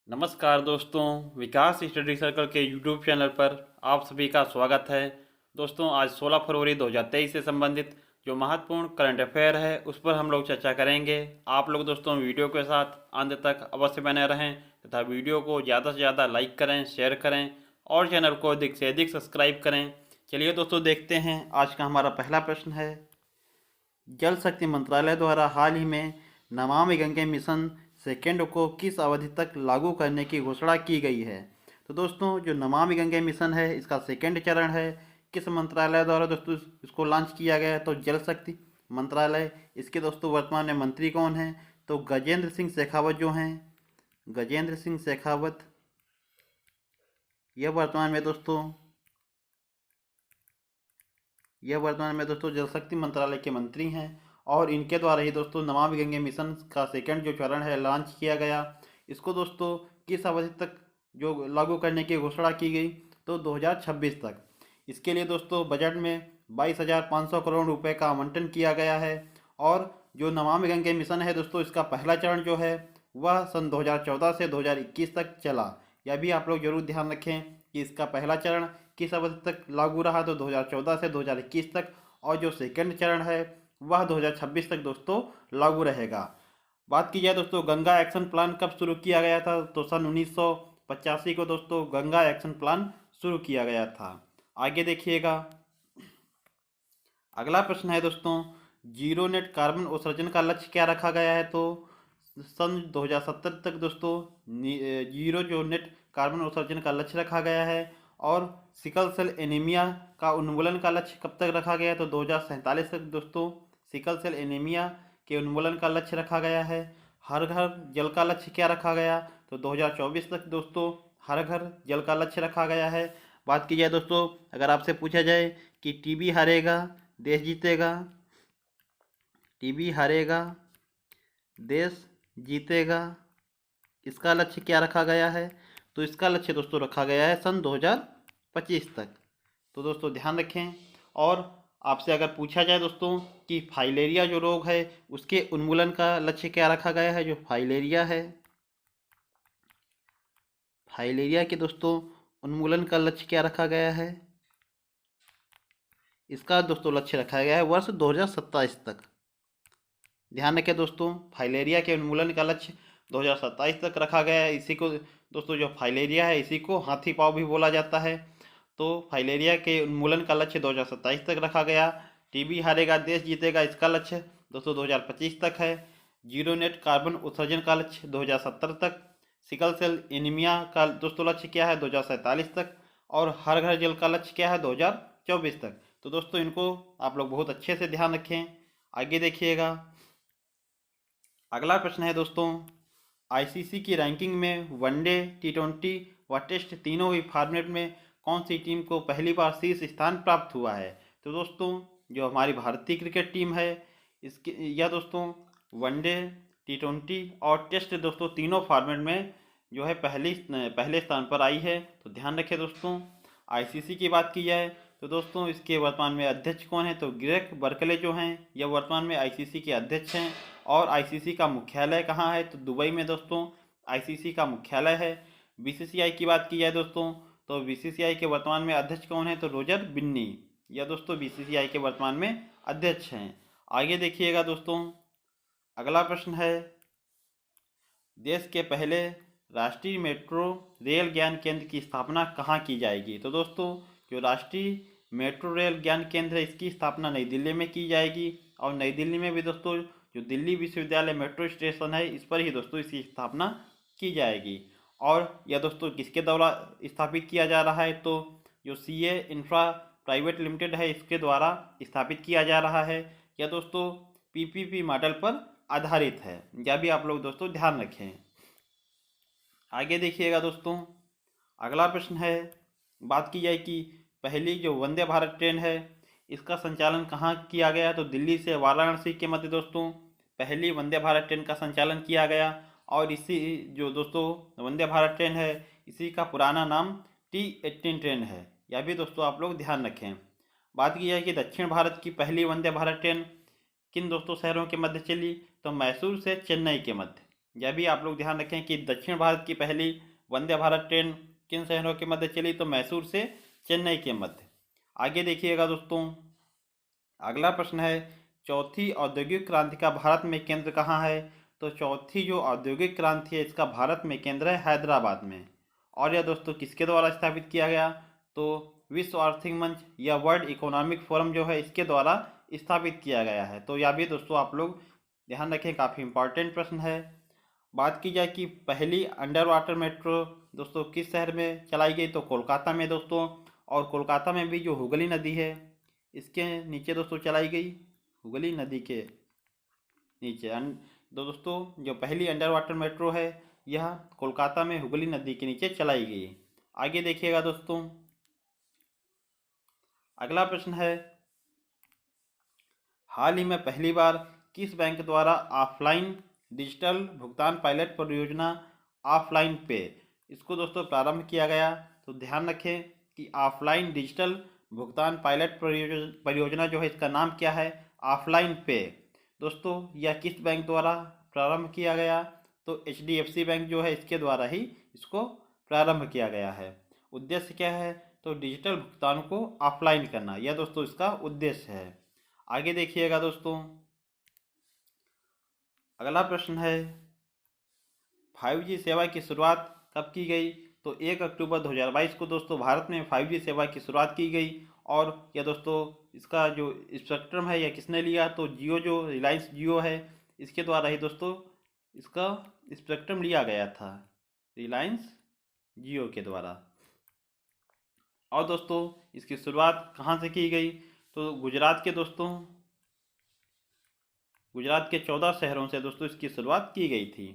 नमस्कार दोस्तों, विकास study circle के यूट्यूब चैनल पर आप सभी का स्वागत है। दोस्तों, आज 16 फरवरी 2023 से संबंधित जो महत्वपूर्ण करंट अफेयर है उस पर हम लोग चर्चा करेंगे। आप लोग दोस्तों वीडियो के साथ अंत तक अवश्य बने रहें तथा वीडियो को ज़्यादा से ज़्यादा लाइक करें, शेयर करें और चैनल को अधिक से अधिक सब्सक्राइब करें। चलिए दोस्तों, देखते हैं। आज का हमारा पहला प्रश्न है, जल शक्ति मंत्रालय द्वारा हाल ही में नमामि गंगे मिशन सेकेंड को किस अवधि तक लागू करने की घोषणा की गई है। तो दोस्तों, जो नमामि गंगे मिशन है इसका सेकेंड चरण है। किस मंत्रालय द्वारा दोस्तों इसको लॉन्च किया गया है? तो जल शक्ति मंत्रालय। इसके दोस्तों वर्तमान में मंत्री कौन हैं? तो गजेंद्र सिंह शेखावत जो हैं, गजेंद्र सिंह शेखावत, यह वर्तमान में दोस्तों जल शक्ति मंत्रालय के मंत्री हैं और इनके द्वारा ही दोस्तों नमामि गंगे मिशन का सेकंड जो चरण है लॉन्च किया गया। इसको दोस्तों किस अवधि तक जो लागू करने की घोषणा की गई? तो 2026 तक। इसके लिए दोस्तों बजट में 22,500 करोड़ रुपए का आवंटन किया गया है। और जो नमामि गंगे मिशन है दोस्तों, इसका पहला चरण जो है वह सन 2014 से 2021 तक चला। यह भी आप लोग जरूर ध्यान रखें कि इसका पहला चरण किस अवधि तक लागू रहा, तो 2014 से 2021 तक। और जो सेकंड चरण है वह 2026 तक दोस्तों लागू रहेगा। बात की जाए दोस्तों गंगा एक्शन प्लान कब शुरू किया गया था, तो सन 1985 को दोस्तों गंगा एक्शन प्लान शुरू किया गया था। आगे देखिएगा, अगला प्रश्न है दोस्तों, जीरो नेट कार्बन उत्सर्जन का लक्ष्य क्या रखा गया है? तो सन 2070 तक दोस्तों जीरो जो नेट कार्बन उत्सर्जन का लक्ष्य रखा गया है। और सिकल सेल एनीमिया का उन्मूलन का लक्ष्य कब तक रखा गया है? तो 2047 तक दोस्तों सिकल सेल एनीमिया के उन्मूलन का लक्ष्य रखा गया है। हर घर जल का लक्ष्य क्या रखा गया? तो 2024 तक दोस्तों हर घर जल का लक्ष्य रखा गया है। बात की जाए दोस्तों, अगर आपसे पूछा जाए कि टीबी हारेगा देश जीतेगा, टीबी हारेगा देश जीतेगा, इसका लक्ष्य क्या रखा गया है? तो इसका लक्ष्य दोस्तों रखा गया है सन 2025 तक। तो दोस्तों ध्यान रखें। और आपसे अगर पूछा जाए दोस्तों कि फाइलेरिया जो रोग है उसके उन्मूलन का लक्ष्य क्या रखा गया है? जो फाइलेरिया है, फाइलेरिया के दोस्तों उन्मूलन का लक्ष्य क्या रखा गया है? इसका दोस्तों लक्ष्य रखा गया है वर्ष 2027 तक। ध्यान रखें दोस्तों, फाइलेरिया के उन्मूलन का लक्ष्य 2027 तक रखा गया है। इसी को दोस्तों जो फाइलेरिया है इसी को हाथी पाँव भी बोला जाता है। तो फाइलेरिया के उन्मूलन का लक्ष्य 2027 तक रखा गया। टीबी हारेगा देश जीतेगा, इसका लक्ष्य दोस्तों 2025 तक है। जीरो नेट कार्बन उत्सर्जन का लक्ष्य 2070 तक। सिकल सेल एनीमिया का दोस्तों लक्ष्य क्या है? 2047 तक। और हर घर जल का लक्ष्य क्या है? 2024 तक। तो दोस्तों इनको आप लोग बहुत अच्छे से ध्यान रखें। आगे देखिएगा, अगला प्रश्न है दोस्तों, आईसीसी की रैंकिंग में वनडे, टी20 व टेस्ट तीनों ही फॉर्मेट में कौन सी टीम को पहली बार शीर्ष स्थान प्राप्त हुआ है? तो दोस्तों जो हमारी भारतीय क्रिकेट टीम है इसके यह दोस्तों वनडे, टी20 और टेस्ट दोस्तों तीनों फॉर्मेट में जो है पहले स्थान पर आई है। तो ध्यान रखें दोस्तों। आईसीसी की बात की जाए तो दोस्तों इसके वर्तमान में अध्यक्ष कौन है? तो ग्रेग बर्कले जो हैं यह वर्तमान में आईसीसी के अध्यक्ष हैं। और आईसीसी का मुख्यालय कहाँ है? तो दुबई में दोस्तों आईसीसी का मुख्यालय है। बीसीसीआई की बात की जाए दोस्तों तो बीसीसीआई के वर्तमान में अध्यक्ष कौन है? तो रोजर बिन्नी, यह दोस्तों बीसीसीआई के वर्तमान में अध्यक्ष हैं। आगे देखिएगा दोस्तों, अगला प्रश्न है, देश के पहले राष्ट्रीय मेट्रो रेल ज्ञान केंद्र की स्थापना कहाँ की जाएगी? तो दोस्तों जो राष्ट्रीय मेट्रो रेल ज्ञान केंद्र है इसकी स्थापना नई दिल्ली में की जाएगी। और नई दिल्ली में भी दोस्तों जो दिल्ली विश्वविद्यालय मेट्रो स्टेशन है इस पर ही दोस्तों इसकी स्थापना की जाएगी। और यह दोस्तों किसके द्वारा स्थापित किया जा रहा है? तो जो सीए इंफ्रा प्राइवेट लिमिटेड है इसके द्वारा स्थापित किया जा रहा है। यह दोस्तों पीपीपी मॉडल पर आधारित है। यह भी आप लोग दोस्तों ध्यान रखें। आगे देखिएगा दोस्तों, अगला प्रश्न है, बात की जाए कि पहली जो वंदे भारत ट्रेन है इसका संचालन कहाँ किया गया? तो दिल्ली से वाराणसी के मध्य दोस्तों पहली वंदे भारत ट्रेन का संचालन किया गया। और इसी जो दोस्तों वंदे भारत ट्रेन है इसी का पुराना नाम T18 ट्रेन है। यह भी दोस्तों आप लोग ध्यान रखें। बात की जाए कि दक्षिण भारत की पहली वंदे भारत ट्रेन किन दोस्तों शहरों के मध्य चली? तो मैसूर से चेन्नई के मध्य, यह भी आप लोग ध्यान रखें कि दक्षिण भारत की पहली वंदे भारत ट्रेन किन शहरों के मध्य चली, तो मैसूर से चेन्नई के मध्य। आगे देखिएगा दोस्तों, अगला प्रश्न है, चौथी औद्योगिक क्रांति का भारत में केंद्र कहाँ है? तो चौथी जो औद्योगिक क्रांति है इसका भारत में केंद्र है हैदराबाद में। और यह दोस्तों किसके द्वारा स्थापित किया गया? तो विश्व आर्थिक मंच या वर्ल्ड इकोनॉमिक फोरम जो है इसके द्वारा स्थापित किया गया है। तो यह भी दोस्तों आप लोग ध्यान रखें, काफ़ी इंपॉर्टेंट प्रश्न है। बात की जाए कि पहली अंडर वाटर मेट्रो दोस्तों किस शहर में चलाई गई, तो कोलकाता में दोस्तों। और कोलकाता में भी जो हुगली नदी है इसके नीचे दोस्तों चलाई गई, हुगली नदी के नीचे। दोस्तों जो पहली अंडर वाटर मेट्रो है यह कोलकाता में हुगली नदी के नीचे चलाई गई। आगे देखिएगा दोस्तों, अगला प्रश्न है, हाल ही में पहली बार किस बैंक द्वारा ऑफलाइन डिजिटल भुगतान पायलट परियोजना ऑफलाइन पे इसको दोस्तों प्रारंभ किया गया? तो ध्यान रखें कि ऑफलाइन डिजिटल भुगतान पायलट परियोजना जो है इसका नाम क्या है? ऑफलाइन पे। दोस्तों यह किस बैंक द्वारा प्रारंभ किया गया? तो HDFC बैंक जो है इसके द्वारा ही इसको प्रारंभ किया गया है। उद्देश्य क्या है? तो डिजिटल भुगतान को ऑफलाइन करना, यह दोस्तों इसका उद्देश्य है। आगे देखिएगा दोस्तों, अगला प्रश्न है, 5G सेवा की शुरुआत कब की गई? तो 1 अक्टूबर 2022 को दोस्तों भारत में 5G सेवा की शुरुआत की गई। और यह दोस्तों इसका जो स्पेक्ट्रम है यह किसने लिया? तो जियो, जो रिलायंस जियो है इसके द्वारा ही दोस्तों इसका स्पेक्ट्रम लिया गया था, रिलायंस जियो के द्वारा। और दोस्तों इसकी शुरुआत कहाँ से की गई? तो गुजरात के दोस्तों, गुजरात के 14 शहरों से दोस्तों इसकी शुरुआत की गई थी।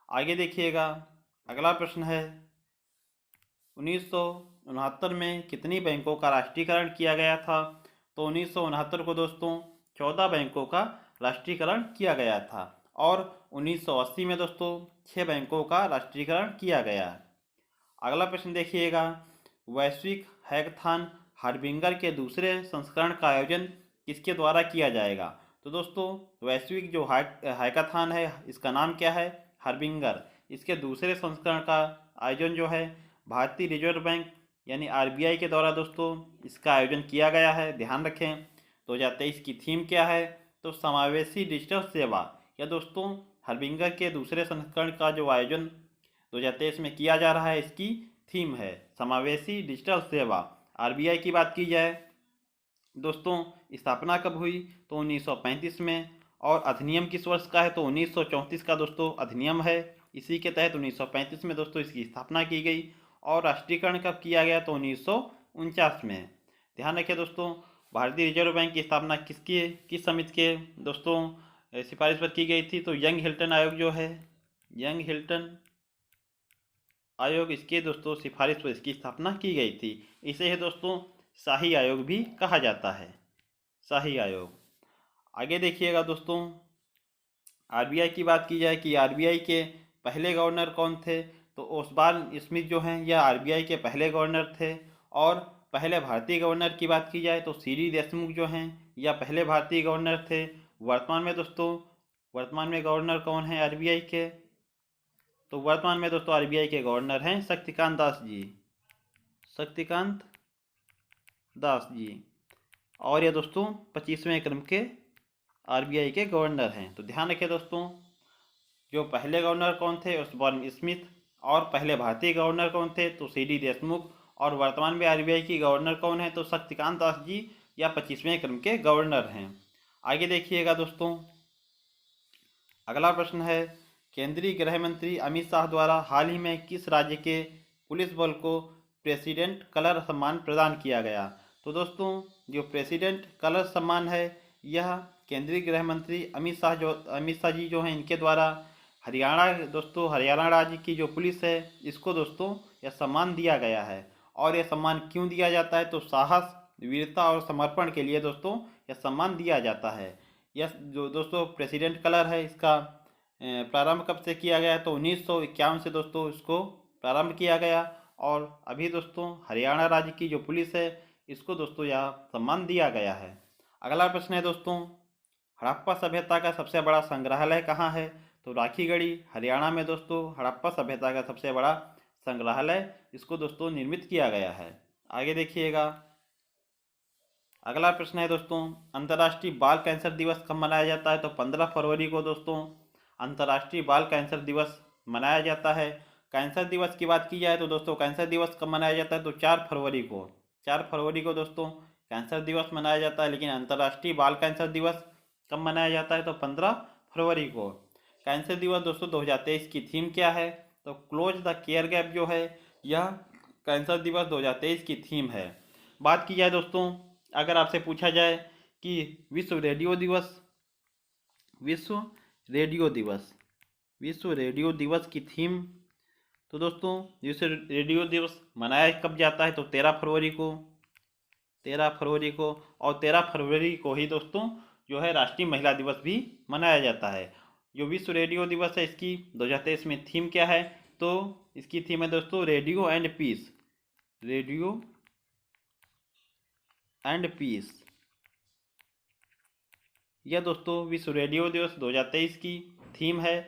आगे देखिएगा, अगला प्रश्न है, 1969 में कितनी बैंकों का राष्ट्रीयकरण किया गया था? तो 1969 को दोस्तों 14 बैंकों का राष्ट्रीयकरण किया गया था। और 1980 में दोस्तों 6 बैंकों का राष्ट्रीयकरण किया गया। अगला प्रश्न देखिएगा, वैश्विक हैकाथॉन हार्बिंगर के दूसरे संस्करण का आयोजन किसके द्वारा किया जाएगा? तो दोस्तों वैश्विक जो हैकाथॉन है इसका नाम क्या है? हार्बिंगर। इसके दूसरे संस्करण का आयोजन जो है भारतीय रिजर्व बैंक यानी RBI के द्वारा दोस्तों इसका आयोजन किया गया है। ध्यान रखें 2023 की थीम क्या है? तो समावेशी डिजिटल सेवा। या दोस्तों हार्बिंगर के दूसरे संस्करण का जो आयोजन 2023 में किया जा रहा है इसकी थीम है समावेशी डिजिटल सेवा। RBI की बात की जाए दोस्तों स्थापना कब हुई? तो 1935 में। और अधिनियम किस वर्ष का है? तो 1934 का दोस्तों अधिनियम है। इसी के तहत 1935 में दोस्तों इसकी स्थापना की गई। और राष्ट्रीयकरण कब किया गया? तो 1949 में। ध्यान रखिए दोस्तों, भारतीय रिजर्व बैंक की स्थापना किस समिति के दोस्तों सिफारिश पर की गई थी? तो यंग हिल्टन आयोग जो है, यंग हिल्टन आयोग, इसके दोस्तों सिफारिश पर इसकी स्थापना की गई थी। इसे है दोस्तों शाही आयोग भी कहा जाता है, शाही आयोग। आगे देखिएगा दोस्तों, RBI की बात की जाए कि RBI के पहले गवर्नर कौन थे? तो ओसबॉर्न स्मिथ जो हैं यह RBI के पहले गवर्नर थे। और पहले भारतीय गवर्नर की बात की जाए तो CD देशमुख जो हैं यह पहले भारतीय गवर्नर थे। वर्तमान में दोस्तों, वर्तमान में गवर्नर कौन है RBI के? तो वर्तमान में दोस्तों RBI के गवर्नर हैं शक्तिकांत दास जी, शक्तिकांत दास जी। और ये दोस्तों 25वें क्रम के RBI के गवर्नर हैं। तो ध्यान रखिए दोस्तों, जो पहले गवर्नर कौन थे? Osborne Smith. और पहले भारतीय गवर्नर कौन थे? तो CD देशमुख। और वर्तमान में RBI की गवर्नर कौन है? तो शक्तिकांत दास जी, या 25वें क्रम के गवर्नर हैं। आगे देखिएगा दोस्तों, अगला प्रश्न है, केंद्रीय गृह मंत्री अमित शाह द्वारा हाल ही में किस राज्य के पुलिस बल को प्रेसिडेंट कलर सम्मान प्रदान किया गया? तो दोस्तों जो प्रेसिडेंट कलर सम्मान है यह केंद्रीय गृह मंत्री अमित शाह जी जो हैं इनके द्वारा हरियाणा दोस्तों, हरियाणा राज्य की जो पुलिस है इसको दोस्तों यह सम्मान दिया गया है। और यह सम्मान क्यों दिया जाता है? तो साहस, वीरता और समर्पण के लिए दोस्तों यह सम्मान दिया जाता है। यह जो दोस्तों प्रेसिडेंट कलर है इसका प्रारंभ कब से किया गया? तो 1951 से दोस्तों इसको प्रारंभ किया गया। और अभी दोस्तों हरियाणा राज्य की जो पुलिस है इसको दोस्तों यह सम्मान दिया गया है। अगला प्रश्न है दोस्तों, हड़प्पा सभ्यता का सबसे बड़ा संग्रहालय कहाँ है? तो राखीगढ़ी हरियाणा में दोस्तों हड़प्पा सभ्यता का सबसे बड़ा संग्रहालय इसको दोस्तों निर्मित किया गया है। आगे देखिएगा, अगला प्रश्न है दोस्तों, अंतर्राष्ट्रीय बाल कैंसर दिवस कब मनाया जाता है? तो 15 फरवरी को दोस्तों अंतर्राष्ट्रीय बाल कैंसर दिवस मनाया जाता है। कैंसर दिवस की बात की जाए तो दोस्तों कैंसर दिवस कब मनाया जाता है? तो 4 फरवरी को, 4 फरवरी को दोस्तों कैंसर दिवस मनाया जाता है। लेकिन अंतर्राष्ट्रीय बाल कैंसर दिवस कब मनाया जाता है? तो 15 फरवरी को। कैंसर दिवस दोस्तों 2023 की थीम क्या है? तो क्लोज द केयर गैप जो है यह कैंसर दिवस 2023 की थीम है। बात की जाए दोस्तों, अगर आपसे पूछा जाए कि विश्व रेडियो दिवस, विश्व रेडियो दिवस, विश्व रेडियो दिवस की थीम, तो दोस्तों विश्व रेडियो दिवस मनाया कब जाता है? तो 13 फरवरी को, 13 फरवरी को। और 13 फरवरी को ही दोस्तों जो है राष्ट्रीय महिला दिवस भी मनाया जाता है। जो विश्व रेडियो दिवस है इसकी 2023 में थीम क्या है? तो इसकी थीम है दोस्तों radio and peace, radio and peace. यह दोस्तों विश्व रेडियो दिवस 2023 की थीम है।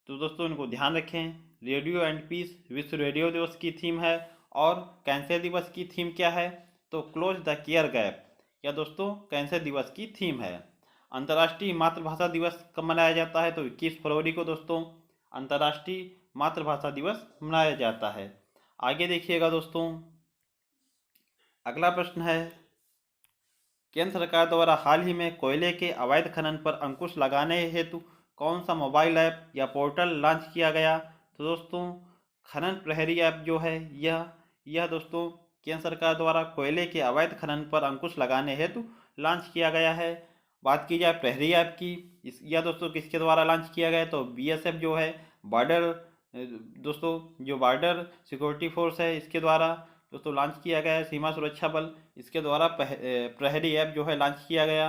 तो दोस्तों इनको ध्यान रखें, रेडियो एंड पीस विश्व रेडियो दिवस की थीम है। और कैंसर दिवस की थीम क्या है? तो क्लोज द केयर गैप, यह दोस्तों कैंसर दिवस की थीम है। अंतर्राष्ट्रीय मातृभाषा दिवस कब मनाया जाता है? तो 21 फरवरी को दोस्तों अंतर्राष्ट्रीय मातृभाषा दिवस मनाया जाता है। आगे देखिएगा दोस्तों, अगला प्रश्न है, केंद्र सरकार द्वारा हाल ही में कोयले के अवैध खनन पर अंकुश लगाने हेतु कौन सा मोबाइल ऐप या पोर्टल लॉन्च किया गया? तो दोस्तों खनन प्रहरी ऐप जो है यह दोस्तों केंद्र सरकार द्वारा कोयले के अवैध खनन पर अंकुश लगाने हेतु लॉन्च किया गया है। बात की जाए प्रहरी ऐप की, यह दोस्तों किसके द्वारा लॉन्च किया गया? तो बीएसएफ जो है बॉर्डर, दोस्तों जो बॉर्डर सिक्योरिटी फोर्स है इसके द्वारा दोस्तों लॉन्च किया गया है। सीमा सुरक्षा बल इसके द्वारा प्रहरी ऐप जो है लॉन्च किया गया।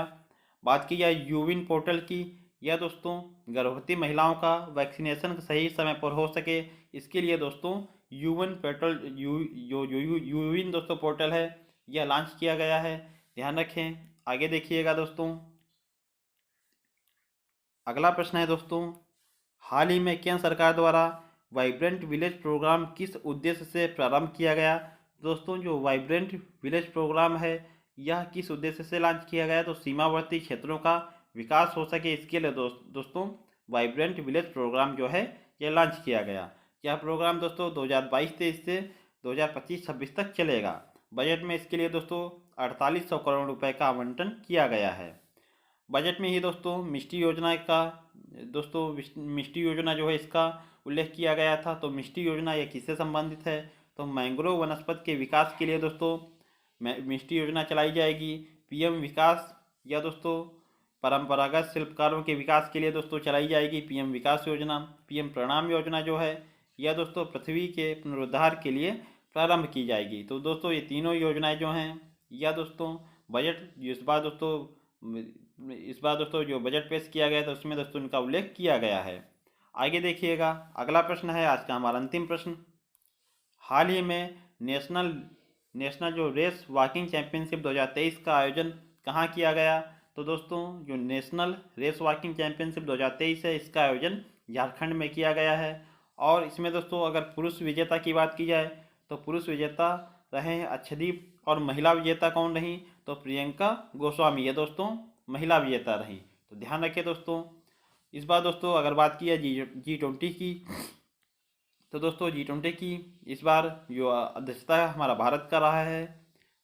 बात की जाए यूविन पोर्टल की, यह दोस्तों गर्भवती महिलाओं का वैक्सीनेशन सही समय पर हो सके इसके लिए दोस्तों यूविन पोर्टल यूविन दोस्तों पोर्टल है यह लॉन्च किया गया है, ध्यान रखें। आगे देखिएगा दोस्तों, अगला प्रश्न है दोस्तों, हाल ही में केंद्र सरकार द्वारा वाइब्रेंट विलेज प्रोग्राम किस उद्देश्य से प्रारंभ किया गया? दोस्तों जो वाइब्रेंट विलेज प्रोग्राम है यह किस उद्देश्य से लॉन्च किया गया? तो सीमावर्ती क्षेत्रों का विकास हो सके इसके लिए दोस्तों वाइब्रेंट विलेज प्रोग्राम जो है यह लॉन्च किया गया। यह प्रोग्राम दोस्तों 2022-23 से 2025-26 तक चलेगा। बजट में इसके लिए दोस्तों 4800 करोड़ रुपए का आवंटन किया गया है। बजट में ही दोस्तों मिष्टी योजना का दोस्तों मिष्टी योजना जो है इसका उल्लेख किया गया था। तो मिष्टी योजना यह किससे संबंधित है? तो मैंग्रोव वनस्पति के विकास के लिए दोस्तों मिष्टी योजना चलाई जाएगी। पीएम विकास या दोस्तों परंपरागत शिल्पकारों के विकास के लिए दोस्तों चलाई जाएगी पीएम विकास योजना। पीएम प्रणाम योजना जो है यह दोस्तों पृथ्वी के पुनरुद्धार के लिए प्रारंभ की जाएगी। तो दोस्तों ये तीनों योजनाएं जो हैं यह दोस्तों बजट इस बार दोस्तों जो बजट पेश किया गया था उसमें दोस्तों इनका उल्लेख किया गया है। आगे देखिएगा, अगला प्रश्न है आज का हमारा अंतिम प्रश्न, हाल ही में नेशनल जो रेस वॉकिंग चैंपियनशिप 2023 का आयोजन कहाँ किया गया? तो दोस्तों जो नेशनल रेस वॉकिंग चैंपियनशिप 2023 है इसका आयोजन झारखंड में किया गया है। और इसमें दोस्तों अगर पुरुष विजेता की बात की जाए तो पुरुष विजेता रहे हैं अक्षदीप, और महिला विजेता कौन रही? तो प्रियंका गोस्वामी ये दोस्तों महिला विजेता रही। तो ध्यान रखिए दोस्तों। इस बार दोस्तों अगर बात की है G20 की, तो दोस्तों G20 की इस बार जो अध्यक्षता है हमारा भारत कर रहा है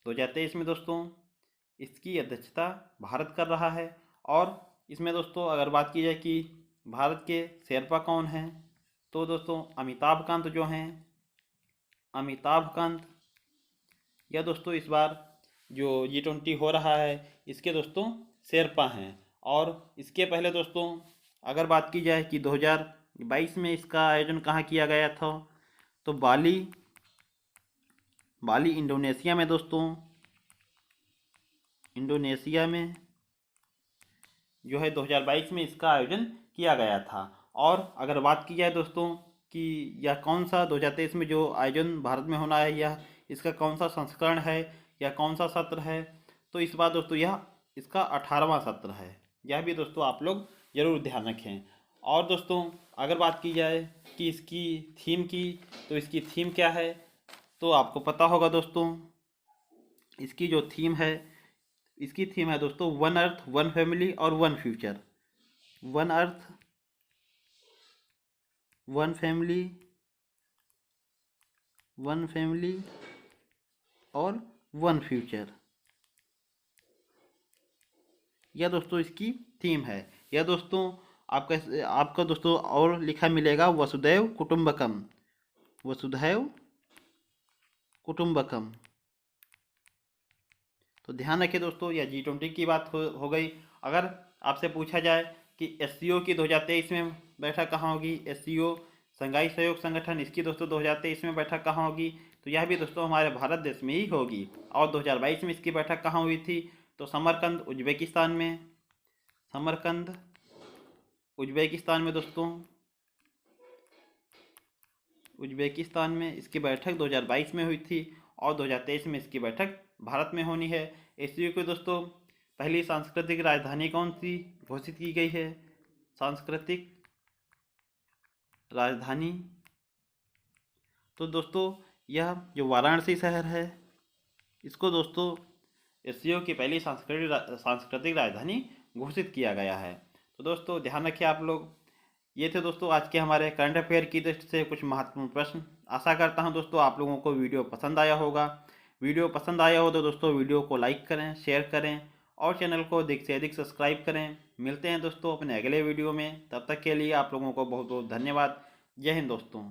2023 में दोस्तों, इसकी अध्यक्षता भारत कर रहा है। और इसमें दोस्तों अगर बात की जाए कि भारत के शेरपा कौन हैं, तो दोस्तों अमिताभ कांत जो हैं, अमिताभ कांत यह दोस्तों इस बार जो G20 हो रहा है इसके दोस्तों शेरपा हैं। और इसके पहले दोस्तों अगर बात की जाए कि 2022 में इसका आयोजन कहाँ किया गया था, तो बाली इंडोनेशिया में दोस्तों, इंडोनेशिया में जो है 2022 में इसका आयोजन किया गया था। और अगर बात की जाए दोस्तों कि यह कौन सा 2023 में जो आयोजन भारत में होना है यह इसका कौन सा संस्करण है या कौन सा सत्र है, तो इस बार दोस्तों यह इसका 18वां सत्र है। यह भी दोस्तों आप लोग जरूर ध्यान रखें। और दोस्तों अगर बात की जाए कि इसकी थीम की, तो इसकी थीम क्या है, तो आपको पता होगा दोस्तों। इसकी जो थीम है, इसकी थीम है दोस्तों वन अर्थ वन फैमिली और one future. One earth one family, one family और वन फ्यूचर, यह दोस्तों इसकी थीम है। यह दोस्तों आपका आपका दोस्तों और लिखा मिलेगा वसुधैव कुटुंबकम, वसुधैव कुटुंबकम। तो ध्यान रखिए दोस्तों, यह G20 की बात हो गई। अगर आपसे पूछा जाए कि SCO की 2023 में बैठक कहाँ होगी, SCO शंघाई सहयोग संगठन, इसकी दोस्तों 2023 में बैठक कहाँ होगी, तो यह भी दोस्तों हमारे भारत देश में ही होगी। और 2022 में इसकी बैठक कहाँ हुई थी, तो समरकंद उज्बेकिस्तान में, समरकंद उज्बेकिस्तान में दोस्तों, उज्बेकिस्तान में इसकी बैठक 2022 में हुई थी। और 2023 में इसकी बैठक भारत में होनी है। SCO की दोस्तों पहली सांस्कृतिक राजधानी कौन सी घोषित की गई है, सांस्कृतिक राजधानी, तो दोस्तों यह जो वाराणसी शहर है, इसको दोस्तों SCO की पहली सांस्कृतिक राजधानी घोषित किया गया है। तो दोस्तों ध्यान रखिए आप लोग। ये थे दोस्तों आज के हमारे करंट अफेयर की दृष्टि से कुछ महत्वपूर्ण प्रश्न। आशा करता हूँ दोस्तों आप लोगों को वीडियो पसंद आया होगा। वीडियो पसंद आया हो तो दोस्तों वीडियो को लाइक करें, शेयर करें और चैनल को अधिक से अधिक सब्सक्राइब करें। मिलते हैं दोस्तों अपने अगले वीडियो में, तब तक के लिए आप लोगों को बहुत बहुत धन्यवाद। जय हिंद दोस्तों।